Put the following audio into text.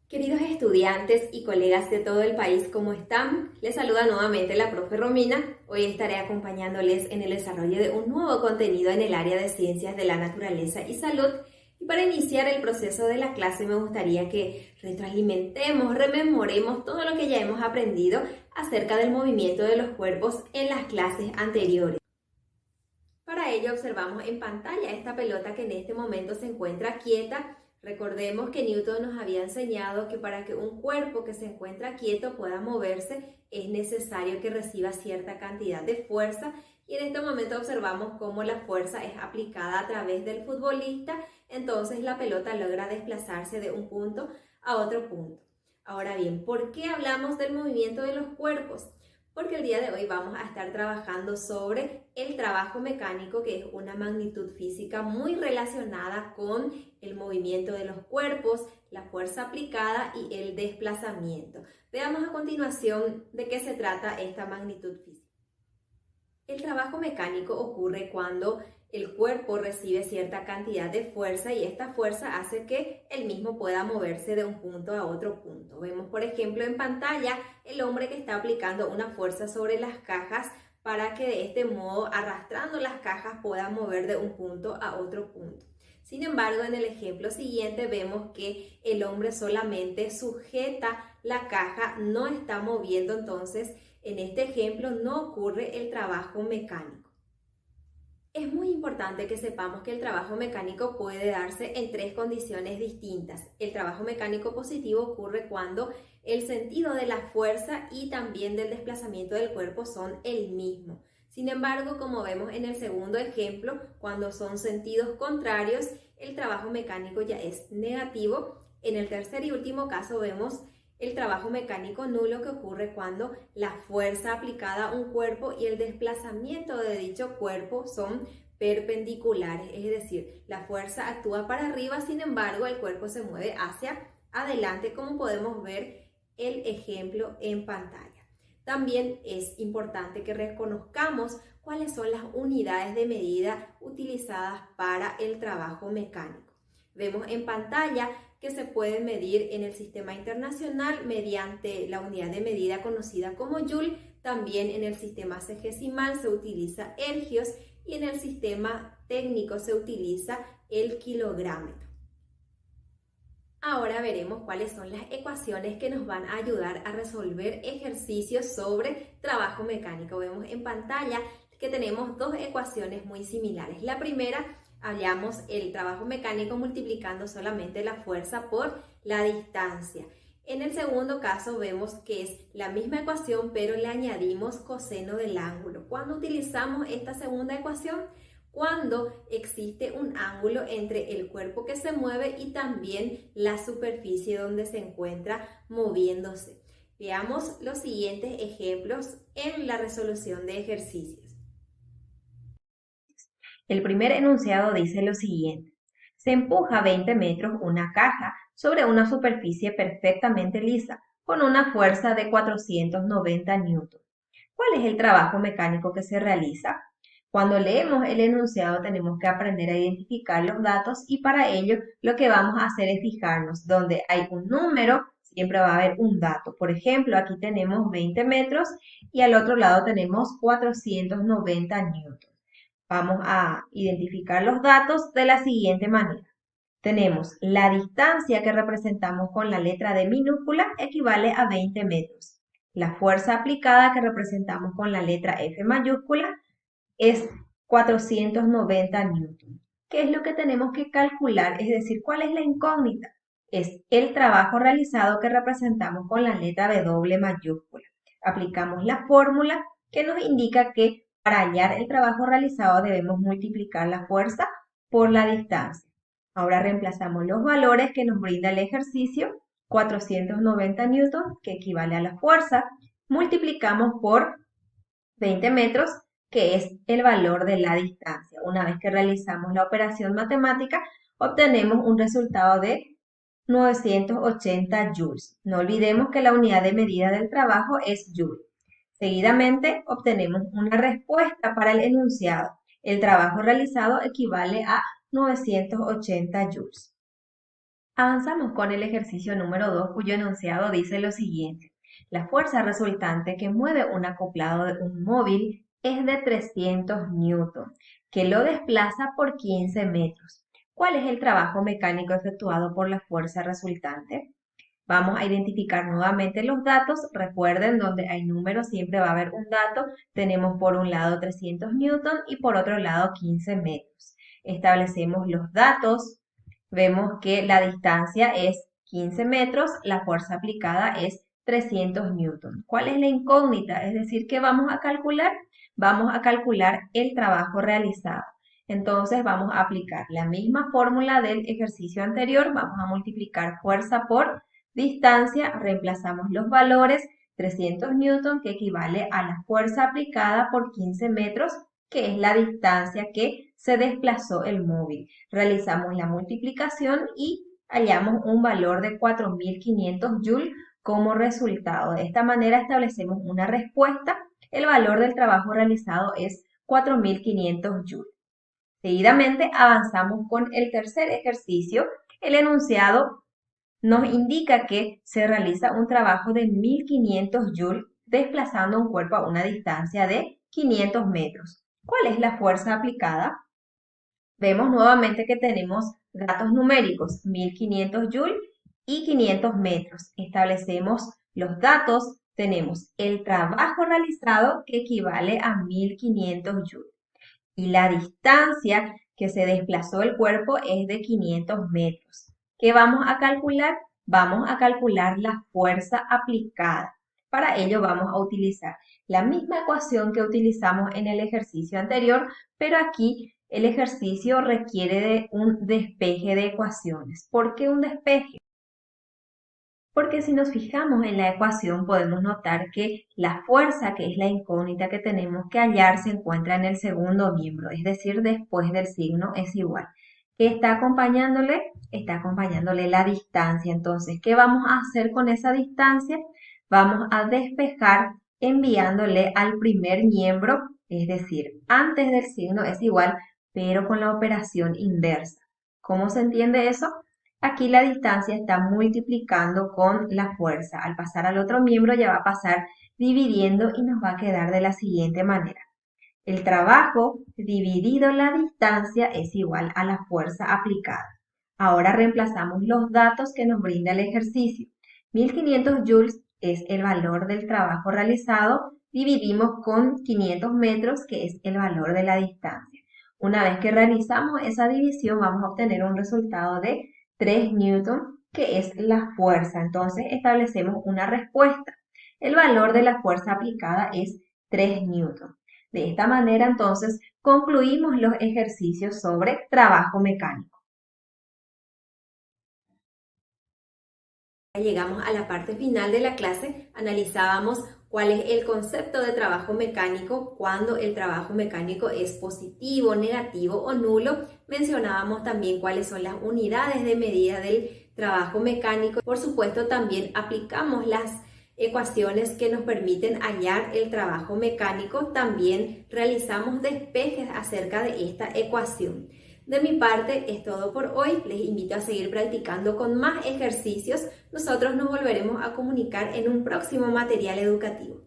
Queridos estudiantes y colegas de todo el país, ¿cómo están? Les saluda nuevamente la profe Romina. Hoy estaré acompañándoles en el desarrollo de un nuevo contenido en el área de Ciencias de la Naturaleza y Salud. Y para iniciar el proceso de la clase me gustaría que retroalimentemos, rememoremos todo lo que ya hemos aprendido acerca del movimiento de los cuerpos en las clases anteriores. Para ello observamos en pantalla esta pelota que en este momento se encuentra quieta. Recordemos que Newton nos había enseñado que para que un cuerpo que se encuentra quieto pueda moverse es necesario que reciba cierta cantidad de fuerza, y en este momento observamos cómo la fuerza es aplicada a través del futbolista, entonces la pelota logra desplazarse de un punto a otro punto. Ahora bien, ¿por qué hablamos del movimiento de los cuerpos? Porque el día de hoy vamos a estar trabajando sobre el trabajo mecánico, que es una magnitud física muy relacionada con el movimiento de los cuerpos, la fuerza aplicada y el desplazamiento. Veamos a continuación de qué se trata esta magnitud física. El trabajo mecánico ocurre cuando el cuerpo recibe cierta cantidad de fuerza y esta fuerza hace que el mismo pueda moverse de un punto a otro punto. Vemos, por ejemplo, en pantalla el hombre que está aplicando una fuerza sobre las cajas para que de este modo, arrastrando las cajas, pueda mover de un punto a otro punto. Sin embargo, en el ejemplo siguiente vemos que el hombre solamente sujeta la caja, no está moviendo, entonces en este ejemplo no ocurre el trabajo mecánico. Es muy importante que sepamos que el trabajo mecánico puede darse en tres condiciones distintas. El trabajo mecánico positivo ocurre cuando el sentido de la fuerza y también del desplazamiento del cuerpo son el mismo. Sin embargo, como vemos en el segundo ejemplo, cuando son sentidos contrarios, el trabajo mecánico ya es negativo. En el tercer y último caso vemos el trabajo mecánico nulo, que ocurre cuando la fuerza aplicada a un cuerpo y el desplazamiento de dicho cuerpo son perpendiculares, es decir, la fuerza actúa para arriba, sin embargo el cuerpo se mueve hacia adelante, como podemos ver el ejemplo en pantalla. También es importante que reconozcamos cuáles son las unidades de medida utilizadas para el trabajo mecánico. Vemos en pantalla que se puede medir en el sistema internacional mediante la unidad de medida conocida como Joule. También en el sistema sexagesimal se utiliza ergios y en el sistema técnico se utiliza el kilográmetro. Ahora veremos cuáles son las ecuaciones que nos van a ayudar a resolver ejercicios sobre trabajo mecánico. Vemos en pantalla que tenemos dos ecuaciones muy similares. La primera, hallamos el trabajo mecánico multiplicando solamente la fuerza por la distancia. En el segundo caso vemos que es la misma ecuación, pero le añadimos coseno del ángulo. ¿Cuándo utilizamos esta segunda ecuación? Cuando existe un ángulo entre el cuerpo que se mueve y también la superficie donde se encuentra moviéndose. Veamos los siguientes ejemplos en la resolución de ejercicios. El primer enunciado dice lo siguiente: se empuja 20 metros una caja sobre una superficie perfectamente lisa con una fuerza de 490 newton. ¿Cuál es el trabajo mecánico que se realiza? Cuando leemos el enunciado tenemos que aprender a identificar los datos, y para ello lo que vamos a hacer es fijarnos donde hay un número, siempre va a haber un dato. Por ejemplo, aquí tenemos 20 metros y al otro lado tenemos 490 newton. Vamos a identificar los datos de la siguiente manera. Tenemos la distancia, que representamos con la letra D minúscula, equivale a 20 metros. La fuerza aplicada, que representamos con la letra F mayúscula, es 490 newton. ¿Qué es lo que tenemos que calcular? Es decir, ¿cuál es la incógnita? Es el trabajo realizado, que representamos con la letra W mayúscula. Aplicamos la fórmula que nos indica que para hallar el trabajo realizado debemos multiplicar la fuerza por la distancia. Ahora reemplazamos los valores que nos brinda el ejercicio: 490 newton, que equivale a la fuerza, multiplicamos por 20 metros, que es el valor de la distancia. Una vez que realizamos la operación matemática, obtenemos un resultado de 980 joules. No olvidemos que la unidad de medida del trabajo es joule. Seguidamente obtenemos una respuesta para el enunciado. El trabajo realizado equivale a 980 joules. Avanzamos con el ejercicio número 2, cuyo enunciado dice lo siguiente. La fuerza resultante que mueve un acoplado de un móvil es de 300 newton, que lo desplaza por 15 metros. ¿Cuál es el trabajo mecánico efectuado por la fuerza resultante? Vamos a identificar nuevamente los datos. Recuerden, donde hay números siempre va a haber un dato. Tenemos por un lado 300 newton y por otro lado 15 metros. Establecemos los datos. Vemos que la distancia es 15 metros, la fuerza aplicada es 300 newton. ¿Cuál es la incógnita? Es decir, ¿qué vamos a calcular? Vamos a calcular el trabajo realizado. Entonces vamos a aplicar la misma fórmula del ejercicio anterior. Vamos a multiplicar fuerza por distancia, reemplazamos los valores, 300 newton que equivale a la fuerza aplicada por 15 metros, que es la distancia que se desplazó el móvil. Realizamos la multiplicación y hallamos un valor de 4.500 joules como resultado. De esta manera establecemos una respuesta. El valor del trabajo realizado es 4.500 joules. Seguidamente avanzamos con el tercer ejercicio. El enunciado nos indica que se realiza un trabajo de 1.500 joules desplazando un cuerpo a una distancia de 500 metros. ¿Cuál es la fuerza aplicada? Vemos nuevamente que tenemos datos numéricos, 1.500 joules y 500 metros. Establecemos los datos, tenemos el trabajo realizado que equivale a 1.500 joules y la distancia que se desplazó el cuerpo es de 500 metros. ¿Qué vamos a calcular? Vamos a calcular la fuerza aplicada. Para ello vamos a utilizar la misma ecuación que utilizamos en el ejercicio anterior, pero aquí el ejercicio requiere de un despeje de ecuaciones. ¿Por qué un despeje? Porque si nos fijamos en la ecuación podemos notar que la fuerza, que es la incógnita que tenemos que hallar, se encuentra en el segundo miembro, es decir, después del signo es igual. ¿Qué está acompañándole? Está acompañándole la distancia. Entonces, ¿qué vamos a hacer con esa distancia? Vamos a despejar enviándole al primer miembro, es decir, antes del signo es igual, pero con la operación inversa. ¿Cómo se entiende eso? Aquí la distancia está multiplicando con la fuerza. Al pasar al otro miembro ya va a pasar dividiendo y nos va a quedar de la siguiente manera. El trabajo dividido la distancia es igual a la fuerza aplicada. Ahora reemplazamos los datos que nos brinda el ejercicio. 1.500 joules es el valor del trabajo realizado. Dividimos con 500 metros, que es el valor de la distancia. Una vez que realizamos esa división, vamos a obtener un resultado de 3 newton, que es la fuerza. Entonces establecemos una respuesta. El valor de la fuerza aplicada es 3 newton. De esta manera, entonces, concluimos los ejercicios sobre trabajo mecánico. Llegamos a la parte final de la clase, analizábamos cuál es el concepto de trabajo mecánico, cuando el trabajo mecánico es positivo, negativo o nulo. Mencionábamos también cuáles son las unidades de medida del trabajo mecánico. Por supuesto, también aplicamos las ecuaciones que nos permiten hallar el trabajo mecánico. También realizamos despejes acerca de esta ecuación. De mi parte es todo por hoy. Les invito a seguir practicando con más ejercicios. Nosotros nos volveremos a comunicar en un próximo material educativo.